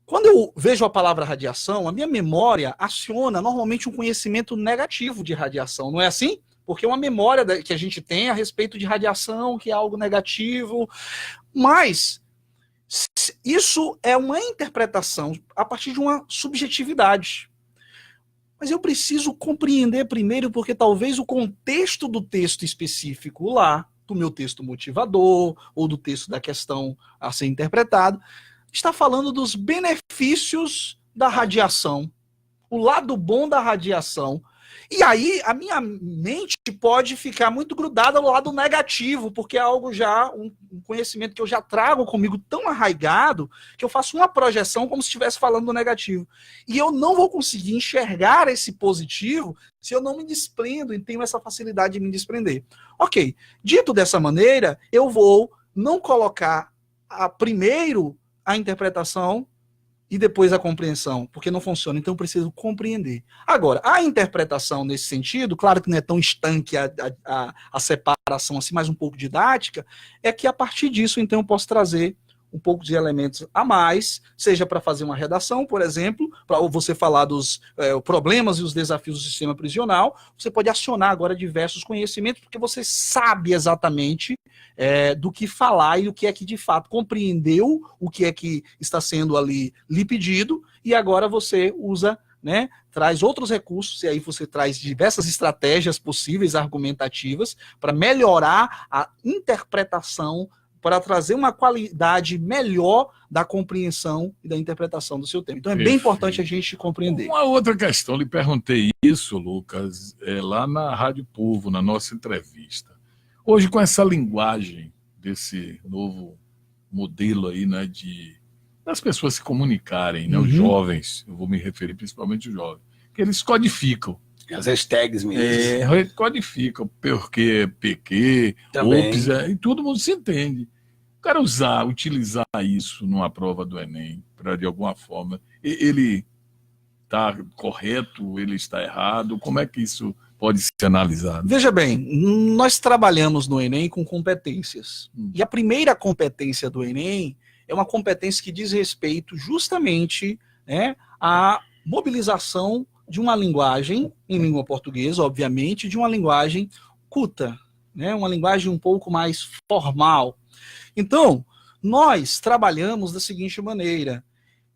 Quando eu vejo a palavra radiação, a minha memória aciona normalmente um conhecimento negativo de radiação, não é assim? Porque é uma memória que a gente tem a respeito de radiação, que é algo negativo. Mas isso é uma interpretação a partir de uma subjetividade. Mas eu preciso compreender primeiro, porque talvez o contexto do texto específico lá, do meu texto motivador, ou do texto da questão a ser interpretado, está falando dos benefícios da radiação, o lado bom da radiação. E aí a minha mente pode ficar muito grudada no lado negativo, porque é algo já, um conhecimento que eu já trago comigo tão arraigado, que eu faço uma projeção como se estivesse falando do negativo. E eu não vou conseguir enxergar esse positivo se eu não me desprendo e tenho essa facilidade de me desprender. Ok, dito dessa maneira, eu vou não colocar primeiro a interpretação e depois a compreensão, porque não funciona, então eu preciso compreender. Agora, a interpretação nesse sentido, claro que não é tão estanque a separação assim, mas um pouco didática, é que a partir disso, então, eu posso trazer um pouco de elementos a mais, seja para fazer uma redação, por exemplo, para você falar dos problemas e os desafios do sistema prisional, você pode acionar agora diversos conhecimentos, porque você sabe exatamente do que falar e o que é que de fato compreendeu, o que é que está sendo ali lhe pedido, e agora você usa, né, traz outros recursos, e aí você traz diversas estratégias possíveis, argumentativas, para melhorar a interpretação, para trazer uma qualidade melhor da compreensão e da interpretação do seu tema. Então é bem importante a gente compreender. Uma outra questão, lhe perguntei isso, Lucas, lá na Rádio Povo, na nossa entrevista. Hoje, com essa linguagem desse novo modelo aí, né, das pessoas se comunicarem, né, os jovens, eu vou me referir principalmente aos jovens, que eles codificam. As hashtags mesmo. Codificam, porque, PQ, OPS, e todo mundo se entende. O cara utilizar isso numa prova do Enem, para de alguma forma, ele está correto, ele está errado, como é que isso pode ser analisado? Veja bem, nós trabalhamos no Enem com competências. E a primeira competência do Enem é uma competência que diz respeito justamente, né, à mobilização de uma linguagem, em língua portuguesa, obviamente, de uma linguagem culta, né, uma linguagem um pouco mais formal. Então, nós trabalhamos da seguinte maneira.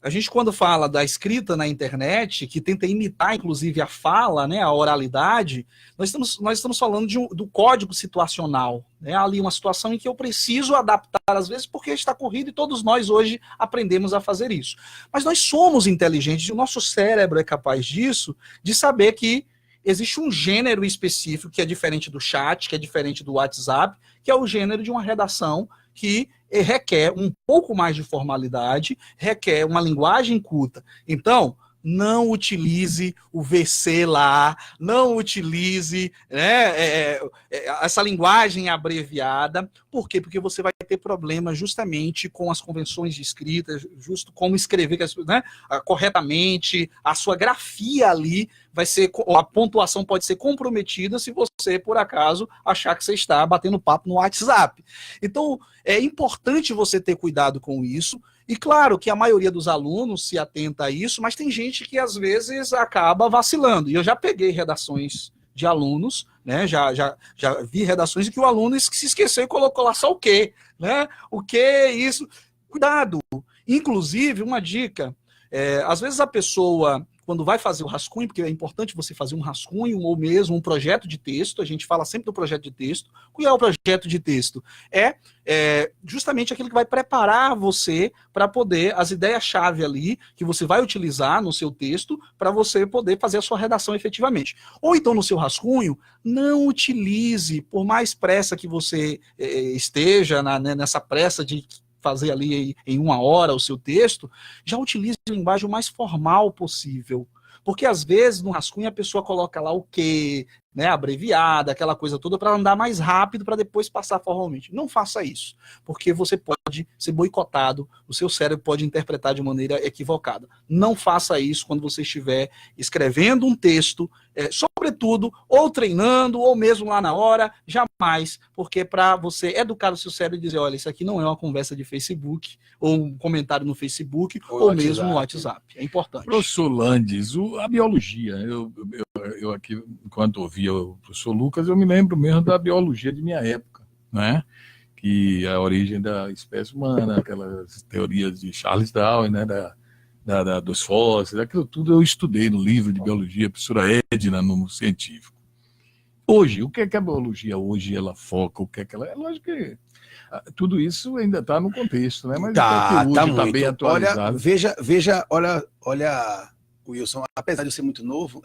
A gente, quando fala da escrita na internet, que tenta imitar, inclusive, a fala, né, a oralidade, nós estamos falando do código situacional. Né, ali uma situação em que eu preciso adaptar, às vezes, porque está corrido e todos nós hoje aprendemos a fazer isso. Mas nós somos inteligentes e o nosso cérebro é capaz disso, de saber que existe um gênero específico que é diferente do chat, que é diferente do WhatsApp, que é o gênero de uma redação que requer um pouco mais de formalidade, requer uma linguagem culta. Então, não utilize o VC lá, não utilize, né, essa linguagem abreviada. Por quê? Porque você vai ter problema justamente com as convenções de escrita, justo como escrever, né, corretamente, a sua grafia ali vai ser, a pontuação pode ser comprometida se você, por acaso, achar que você está batendo papo no WhatsApp. Então, é importante você ter cuidado com isso. E claro que a maioria dos alunos se atenta a isso, mas tem gente que às vezes acaba vacilando. E eu já peguei redações de alunos, né? Já vi redações em que o aluno se esqueceu e colocou lá só o quê, né? O quê, isso. Cuidado. Inclusive, uma dica, às vezes a pessoa, quando vai fazer o rascunho, porque é importante você fazer um rascunho ou mesmo um projeto de texto, a gente fala sempre do projeto de texto. O que é o projeto de texto? É justamente aquilo que vai preparar você para poder, as ideias-chave ali, que você vai utilizar no seu texto, para você poder fazer a sua redação efetivamente. Ou então no seu rascunho, não utilize, por mais pressa que você esteja nessa pressa de fazer ali em 1 hora o seu texto, já utilize a linguagem o mais formal possível. Porque às vezes no rascunho a pessoa coloca lá o quê, né, abreviada, aquela coisa toda, para andar mais rápido, para depois passar formalmente. Não faça isso, porque você pode ser boicotado, o seu cérebro pode interpretar de maneira equivocada. Não faça isso quando você estiver escrevendo um texto, sobretudo, ou treinando, ou mesmo lá na hora, jamais, porque para você educar o seu cérebro e dizer, olha, isso aqui não é uma conversa de Facebook, ou um comentário no Facebook, ou mesmo no WhatsApp. É importante. Professor Landes, a biologia, eu aqui, enquanto ouvia o professor Lucas, eu me lembro mesmo da biologia de minha época, né? Que a origem da espécie humana, aquelas teorias de Charles Darwin, né? Dos fósseis, aquilo tudo eu estudei no livro de biologia, a professora Edna, no científico. Hoje, o que é que a biologia hoje ela foca? O que é que ela... É lógico que tudo isso ainda está no contexto, né? Mas tá está bem atualizado. Olha, Wilson, apesar de eu ser muito novo...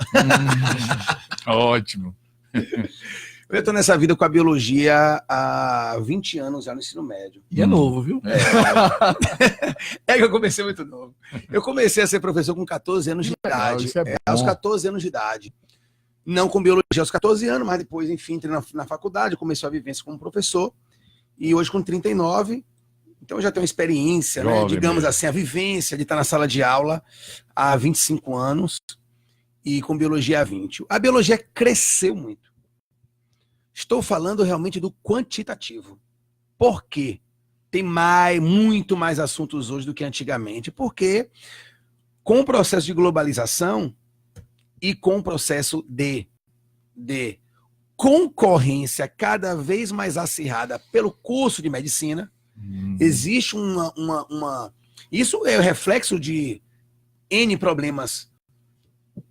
Ótimo. Eu estou nessa vida com a biologia há 20 anos já no ensino médio. E é novo, viu? É que eu comecei muito novo. Eu comecei a ser professor com 14 anos de idade. Aos 14 anos de idade. Não com biologia aos 14 anos, mas depois, enfim, entrei na faculdade, comecei a vivência como professor. E hoje com 39, então eu já tenho uma experiência, né? Digamos assim, a vivência de estar na sala de aula há 25 anos e com biologia há 20. A biologia cresceu muito. Estou falando realmente do quantitativo. Por quê? Tem muito mais assuntos hoje do que antigamente. Porque com o processo de globalização e com o processo de concorrência cada vez mais acirrada pelo curso de medicina, existe isso é o reflexo de N problemas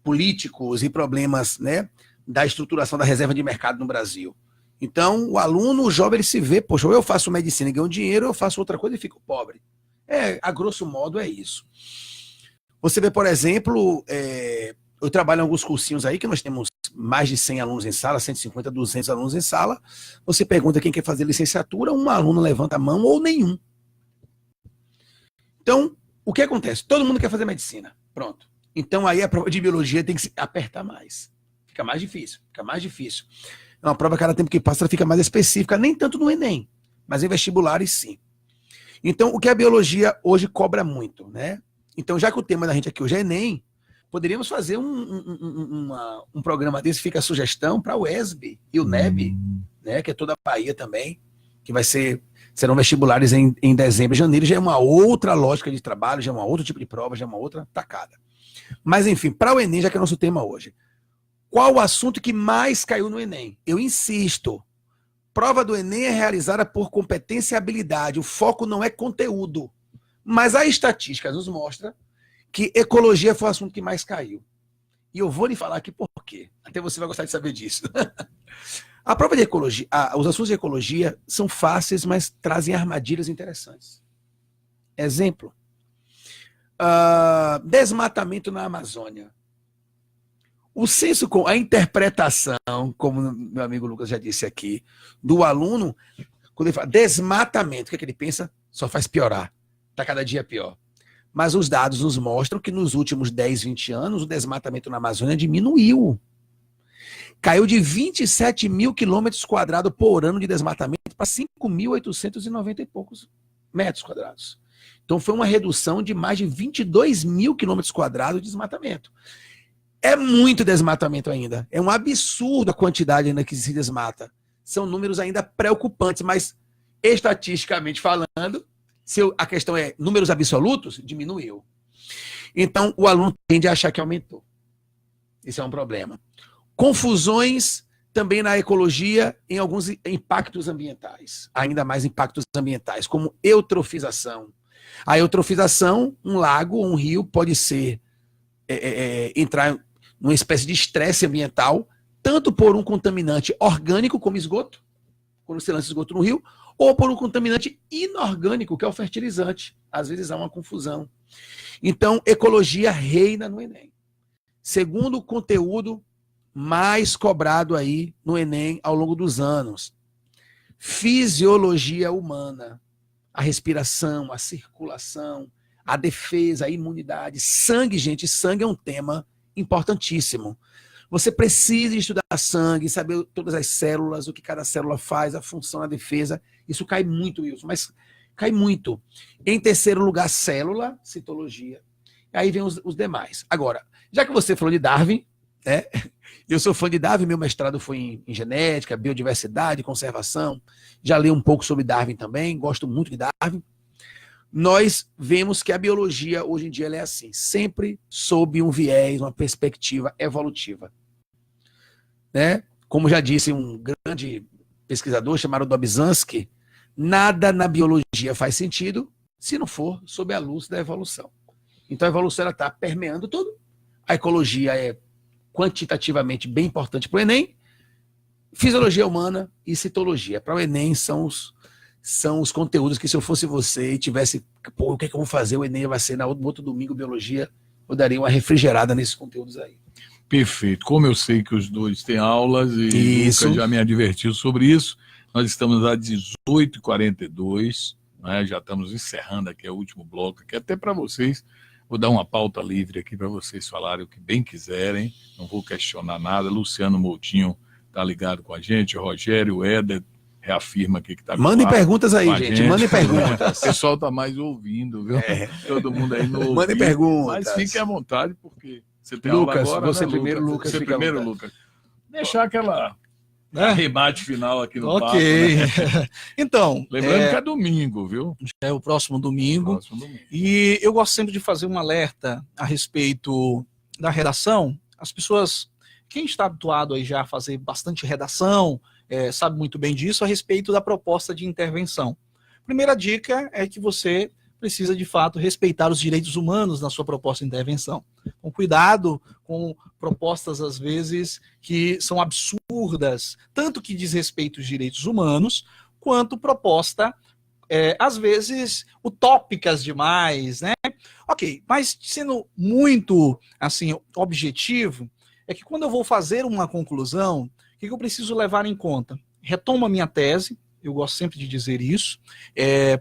políticos e problemas, né, da estruturação da reserva de mercado no Brasil. Então, o aluno, o jovem, ele se vê, poxa, ou eu faço medicina e ganho dinheiro, ou eu faço outra coisa e fico pobre. A grosso modo, é isso. Você vê, por exemplo, eu trabalho em alguns cursinhos aí, que nós temos mais de 100 alunos em sala, 150, 200 alunos em sala. Você pergunta quem quer fazer licenciatura, um aluno levanta a mão ou nenhum. Então, o que acontece? Todo mundo quer fazer medicina. Pronto. Então, aí a prova de biologia tem que se apertar mais. Fica mais difícil. É uma prova, cada tempo que passa, ela fica mais específica, nem tanto no Enem, mas em vestibulares, sim. Então, o que a biologia hoje cobra muito, né? Então, já que o tema da gente aqui hoje é Enem, Poderíamos fazer um programa desse, fica a sugestão para o ESB e o NEB, né, que é toda a Bahia também, que serão vestibulares em dezembro e janeiro, já é uma outra lógica de trabalho, já é um outro tipo de prova, já é uma outra tacada. Mas enfim, para o Enem, já que é nosso tema hoje, qual o assunto que mais caiu no Enem? Eu insisto, prova do Enem é realizada por competência e habilidade, o foco não é conteúdo, mas a estatística nos mostra que ecologia foi o assunto que mais caiu. E eu vou lhe falar aqui por quê. Até você vai gostar de saber disso. A prova de ecologia, os assuntos de ecologia são fáceis, mas trazem armadilhas interessantes. Exemplo. Desmatamento na Amazônia. O senso, a interpretação, como meu amigo Lucas já disse aqui, do aluno, quando ele fala desmatamento, o que é que ele pensa? Só faz piorar. Está cada dia pior. Mas os dados nos mostram que nos últimos 10, 20 anos, o desmatamento na Amazônia diminuiu. Caiu de 27 mil quilômetros quadrados por ano de desmatamento para 5.890 e poucos metros quadrados. Então foi uma redução de mais de 22 mil quilômetros quadrados de desmatamento. É muito desmatamento ainda. É um absurdo a quantidade ainda que se desmata. São números ainda preocupantes, mas estatisticamente falando, se a questão é números absolutos, diminuiu. Então, o aluno tende a achar que aumentou. Esse é um problema. Confusões também na ecologia em alguns impactos ambientais. Ainda mais impactos ambientais, como eutrofização. A eutrofização, um lago ou um rio pode ser entrar numa espécie de estresse ambiental, tanto por um contaminante orgânico, como esgoto, quando você lança esgoto no rio, ou por um contaminante inorgânico, que é o fertilizante. Às vezes há uma confusão. Então, ecologia reina no Enem. Segundo o conteúdo mais cobrado aí no Enem ao longo dos anos. Fisiologia humana. A respiração, a circulação, a defesa, a imunidade. Sangue, gente, sangue é um tema importantíssimo. Você precisa estudar sangue, saber todas as células, o que cada célula faz, a função da defesa. Isso cai muito, Wilson, mas cai muito. Em terceiro lugar, célula, citologia. Aí vem os demais. Agora, já que você falou de Darwin, né? Eu sou fã de Darwin, meu mestrado foi em genética, biodiversidade, conservação. Já li um pouco sobre Darwin também, gosto muito de Darwin. Nós vemos que a biologia, hoje em dia, ela é assim, sempre sob um viés, uma perspectiva evolutiva. Né? Como já disse um grande pesquisador chamado Dobzhansky, nada na biologia faz sentido se não for sob a luz da evolução. Então a evolução está permeando tudo. A ecologia é quantitativamente bem importante para o Enem. Fisiologia humana e citologia. Para o Enem são os conteúdos que, se eu fosse você e tivesse, o que é que eu vou fazer? O Enem vai ser no outro domingo, biologia, eu daria uma refrigerada nesses conteúdos aí. Perfeito. Como eu sei que os dois têm aulas e o Lucas já me advertiu sobre isso, nós estamos às 18h42, né? Já estamos encerrando aqui o último bloco, que até para vocês, vou dar uma pauta livre aqui para vocês falarem o que bem quiserem, não vou questionar nada. Luciano Moutinho está ligado com a gente, o Rogério Éder reafirma aqui que está. Mandem perguntas aí, gente. Mandem perguntas. O pessoal está mais ouvindo, viu? Todo mundo aí no Mandem perguntas. Mas fiquem à vontade, porque você tem Lucas, aula agora, você né, primeiro, Lucas. Você primeiro, Lucas. Deixar aquela rebate final aqui no papo. Ok. Né? Então, lembrando que é domingo, viu? É o próximo domingo. E eu gosto sempre de fazer um alerta a respeito da redação. As pessoas, quem está habituado aí já a fazer bastante redação, sabe muito bem disso, a respeito da proposta de intervenção. Primeira dica é que você precisa, de fato, respeitar os direitos humanos na sua proposta de intervenção. Com cuidado com propostas, às vezes, que são absurdas, tanto que diz respeito aos direitos humanos, quanto proposta, às vezes, utópicas demais, né? Ok, mas sendo muito, assim, objetivo, é que quando eu vou fazer uma conclusão, o que eu preciso levar em conta? Retomo a minha tese, eu gosto sempre de dizer isso,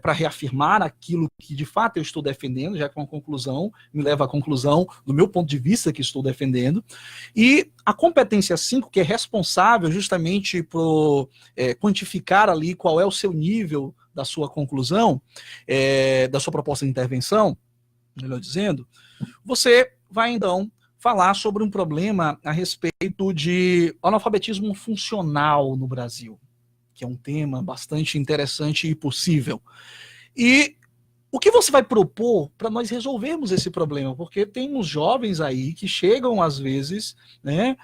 para reafirmar aquilo que de fato eu estou defendendo, já que uma conclusão me leva à conclusão do meu ponto de vista que estou defendendo. E a competência 5, que é responsável justamente por quantificar ali qual é o seu nível da sua conclusão, da sua proposta de intervenção, melhor dizendo, você vai então falar sobre um problema a respeito de analfabetismo funcional no Brasil, que é um tema bastante interessante e possível. E o que você vai propor para nós resolvermos esse problema? Porque temos jovens aí que chegam, às vezes, né,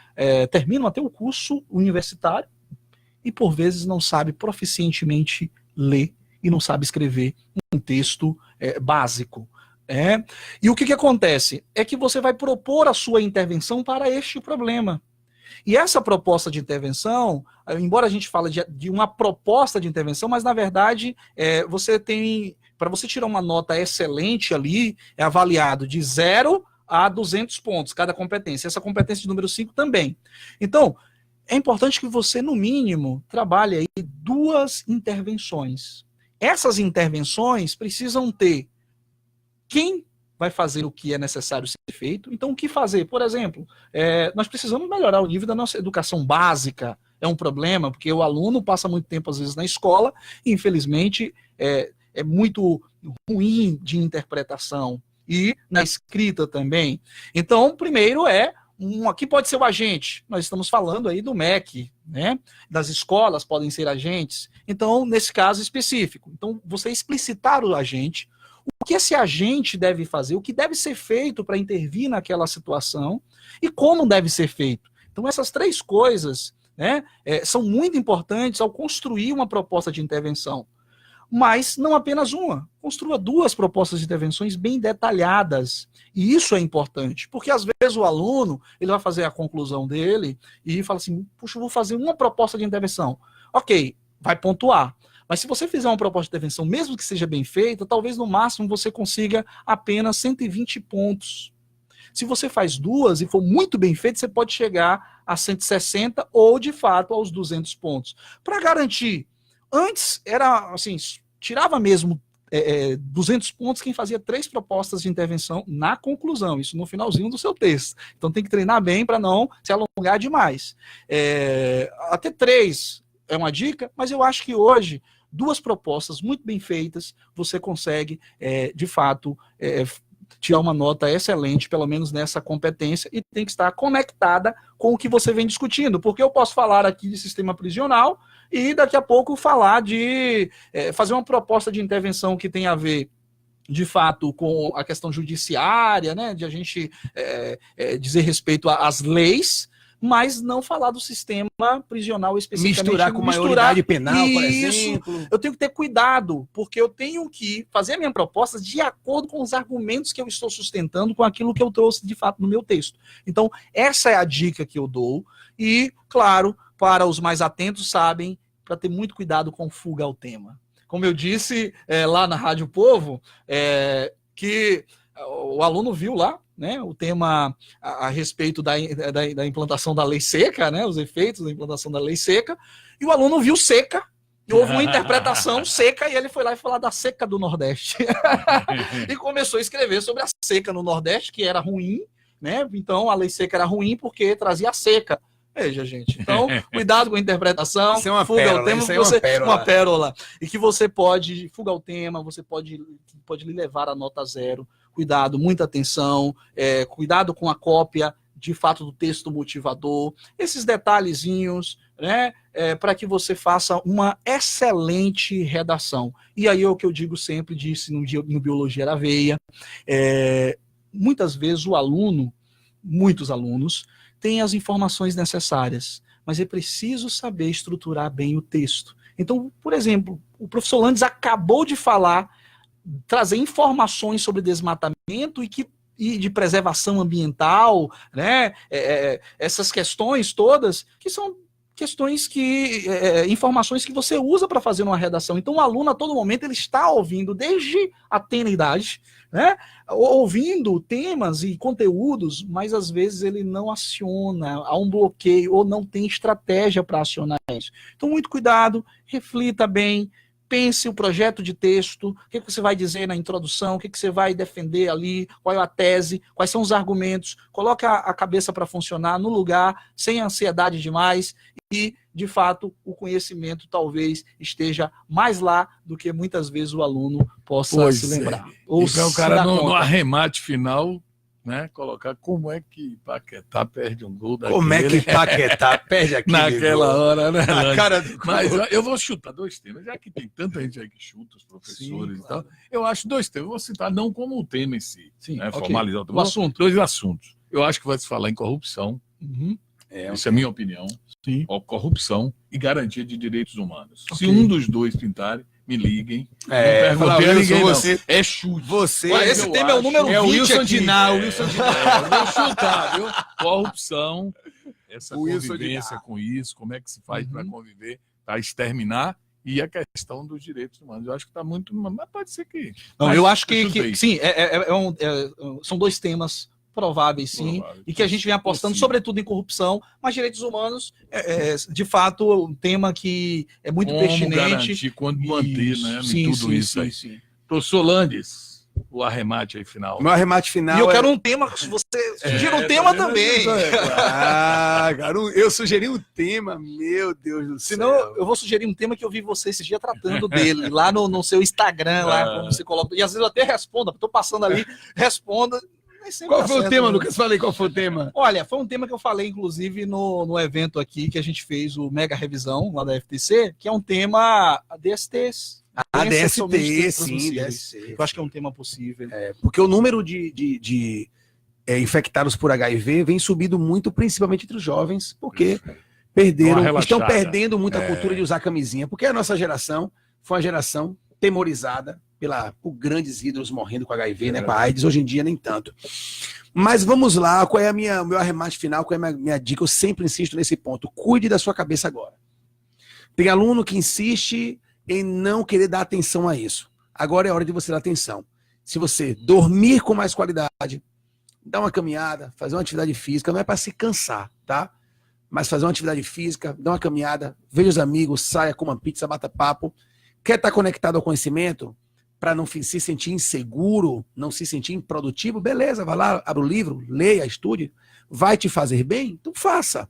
terminam até o curso universitário e, por vezes, não sabe proficientemente ler e não sabe escrever um texto básico. E o que acontece? É que você vai propor a sua intervenção para este problema. E essa proposta de intervenção, embora a gente fale de uma proposta de intervenção, mas na verdade você tem, para você tirar uma nota excelente ali, é avaliado de 0 a 200 pontos cada competência. Essa competência de número 5 também. Então, é importante que você, no mínimo, trabalhe aí 2 intervenções. Essas intervenções precisam ter quem vai fazer o que é necessário ser feito. Então, o que fazer? Por exemplo, nós precisamos melhorar o nível da nossa educação básica. É um problema, porque o aluno passa muito tempo, às vezes, na escola, e, infelizmente, é muito ruim de interpretação. E na escrita também. Então, primeiro aqui pode ser o agente. Nós estamos falando aí do MEC, né? Das escolas podem ser agentes. Então, nesse caso específico. Então, você explicitar o agente, o que esse agente deve fazer, o que deve ser feito para intervir naquela situação e como deve ser feito. Então, essas 3 coisas, né, são muito importantes ao construir uma proposta de intervenção. Mas não apenas uma. Construa 2 propostas de intervenções bem detalhadas. E isso é importante, porque às vezes o aluno ele vai fazer a conclusão dele e fala assim, puxa, eu vou fazer uma proposta de intervenção. Ok, vai pontuar. Mas se você fizer uma proposta de intervenção, mesmo que seja bem feita, talvez no máximo você consiga apenas 120 pontos. Se você faz 2 e for muito bem feito, você pode chegar a 160 ou, de fato, aos 200 pontos. Para garantir, antes era assim, tirava mesmo 200 pontos quem fazia 3 propostas de intervenção na conclusão, isso no finalzinho do seu texto. Então tem que treinar bem para não se alongar demais. Até 3 é uma dica, mas eu acho que hoje 2 propostas muito bem feitas, você consegue, de fato, tirar uma nota excelente, pelo menos nessa competência, e tem que estar conectada com o que você vem discutindo, porque eu posso falar aqui de sistema prisional e daqui a pouco falar de fazer uma proposta de intervenção que tem a ver, de fato, com a questão judiciária, né, de a gente dizer respeito às leis, mas não falar do sistema prisional especificamente. Misturar com maioridade penal, por exemplo. Eu tenho que ter cuidado, porque eu tenho que fazer a minha proposta de acordo com os argumentos que eu estou sustentando, com aquilo que eu trouxe de fato no meu texto. Então, essa é a dica que eu dou. E, claro, para os mais atentos sabem, para ter muito cuidado com fuga ao tema. Como eu disse lá na Rádio Povo, que o aluno viu lá, né, o tema a respeito da implantação da lei seca, né, os efeitos da implantação da lei seca, e o aluno viu seca, e houve uma interpretação seca, e ele foi lá e falou da seca do Nordeste. E começou a escrever sobre a seca no Nordeste, que era ruim, né, então a lei seca era ruim porque trazia a seca. Veja, gente. Então, cuidado com a interpretação. Isso é uma fuga pérola, ao tema, isso é uma pérola. E que você pode, fuga ao tema, você pode lhe levar a nota 0. Cuidado, muita atenção, cuidado com a cópia, de fato, do texto motivador. Esses detalhezinhos, né, para que você faça uma excelente redação. E aí é o que eu digo sempre, disse no Biologia da Veia, muitas vezes o aluno, muitos alunos, tem as informações necessárias, mas é preciso saber estruturar bem o texto. Então, por exemplo, o professor Landes acabou de falar, trazer informações sobre desmatamento e de preservação ambiental, né? Essas questões todas, que são questões informações que você usa para fazer uma redação. Então, o aluno, a todo momento, ele está ouvindo, desde a tenra idade, né, ouvindo temas e conteúdos, mas às vezes ele não aciona, há um bloqueio ou não tem estratégia para acionar isso. Então, muito cuidado, reflita bem, pense o projeto de texto, o que você vai dizer na introdução, o que você vai defender ali, qual é a tese, quais são os argumentos, coloca a cabeça para funcionar no lugar, sem ansiedade demais, e, de fato, o conhecimento talvez esteja mais lá do que muitas vezes o aluno possa se lembrar. Ou então o cara no arremate final né, colocar como é que Paquetá perde um gol daquele. Como é que Paquetá perde aquele naquela gol? hora, né? Na Lani? cara do Mas gol. eu vou chutar 2 temas, já que tem tanta gente aí que chuta, os professores Sim, e tal. Eu acho 2 temas, eu vou citar não como o tema em si, Sim, né, ok. formalizar O assunto. 2 assuntos. Eu acho que vai se falar em corrupção, Uhum. isso é a minha opinião, Sim. ó, corrupção e garantia de direitos humanos. Se Ok. um dos 2 pintarem, me liguem. É, não fala, perguntei a Wilson, ninguém, você- não. É chute. Você. Olha, Mas esse eu tema é o acho- número é o 20 Wilson aqui. Diná, o Wilson Diná. Vou chutar, viu? Corrupção, essa O Wilson convivência Diná. com isso, como é que se faz para Uhum. conviver, para exterminar, e a questão dos direitos humanos. Eu acho que está muito. Mas pode ser que. Não, Mas eu acho eu que chutei. sim, são 2 temas prováveis, sim, Provável. e que a gente vem apostando, Possível. sobretudo em corrupção, mas direitos humanos de fato, um tema que é muito Como pertinente. garantir, quando manter, né? Sim, tudo sim, isso sim, aí. sim. Professor Landes, o arremate aí final. Meu arremate final. E eu é- quero um tema, você sugira um tema tá vendo? também. Ah, cara, eu sugeri um tema, meu Deus do céu. Senão eu vou sugerir um tema que eu vi você esse dia tratando dele, lá no seu Instagram, lá quando você coloca. E às vezes eu até respondo, tô passando ali, respondo. nem sempre Qual tá foi o certo, tema, né? Lucas? Falei qual foi o tema. Olha, foi um tema que eu falei, inclusive, no evento aqui que a gente fez, o Mega Revisão, lá da FTC, que é um tema DSTs. A Doenças somente DST, sim, transmissíveis. DST. Eu acho que é um tema possível. Porque o número de infectados por HIV vem subindo muito, principalmente entre os jovens, porque Uma relaxada. estão perdendo muita cultura de usar camisinha, porque a nossa geração foi uma geração temorizada por grandes ídolos morrendo com HIV, né, com a AIDS, hoje em dia nem tanto. Mas vamos lá, qual é o meu arremate final, qual é a minha dica? Eu sempre insisto nesse ponto, cuide da sua cabeça agora. Tem aluno que insiste em não querer dar atenção a isso. Agora é hora de você dar atenção. Se você dormir com mais qualidade, dar uma caminhada, fazer uma atividade física, não é para se cansar, tá? Mas fazer uma atividade física, dar uma caminhada, veja os amigos, saia, coma pizza, bata papo. Quer estar conectado ao conhecimento para não se sentir inseguro, não se sentir improdutivo? Beleza, vai lá, abre o livro, leia, estude. Vai te fazer bem? Então faça.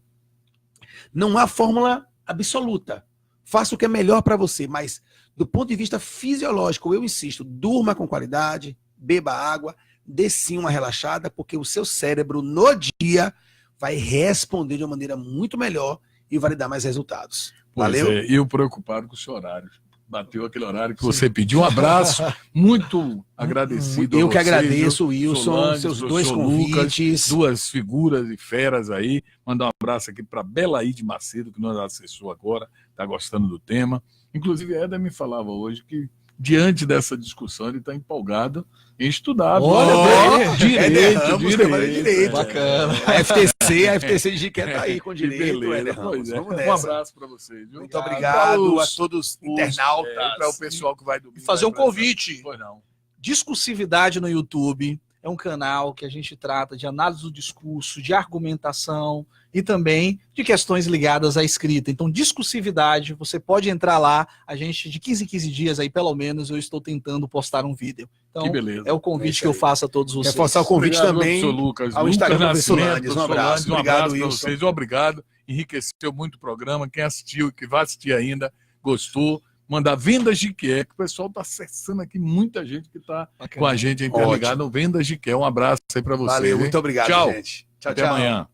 Não há fórmula absoluta. Faça o que é melhor para você, mas do ponto de vista fisiológico, eu insisto, durma com qualidade, beba água, dê sim uma relaxada, porque o seu cérebro no dia vai responder de uma maneira muito melhor e vai lhe dar mais resultados. Pois Valeu? é, e eu preocupado com o seu horário. Bateu aquele horário que você pediu. Um abraço, muito agradecido. Eu a que vocês, agradeço, viu? Wilson, Solange, seus professor 2 Lucas, convites. 2 figuras e feras aí. Mandar um abraço aqui para Belaíde Macedo, que nos acessou agora, está gostando do tema. Inclusive, a Eda me falava hoje que, diante dessa discussão, ele está empolgado em estudar. Olha, Éder Ramos, trabalha direito. Bacana. A FTC de Jiqué tá aí com Que direito, beleza, Éder Ramos. pois é. Vamos Um nessa. abraço para vocês. Viu? Muito obrigado Para a os- todos os internautas. Para o pessoal que vai dormir. E fazer um vai pra- convite. Pois não. Discursividade no YouTube é um canal que a gente trata de análise do discurso, de argumentação e também de questões ligadas à escrita. Então, discursividade, você pode entrar lá, a gente de 15 em 15 dias aí, pelo menos, eu estou tentando postar um vídeo. Então, Que beleza. é o convite isso que eu aí. faço a todos vocês. Reforçar o convite Obrigado, também professor Lucas. ao Instagram do professor Nascimento, Landes. Um professor abraço. Landes, Obrigado, para Wilson. vocês. Obrigado. Enriqueceu muito o programa. Quem assistiu e que vai assistir ainda, gostou. Mandar Vendas de Que, que o pessoal está acessando aqui, muita gente que está Bacana. com a gente interligado no Vendas de Que. Um abraço aí para vocês. Valeu, hein? muito obrigado, Tchau. gente. Tchau, Até tchau. amanhã.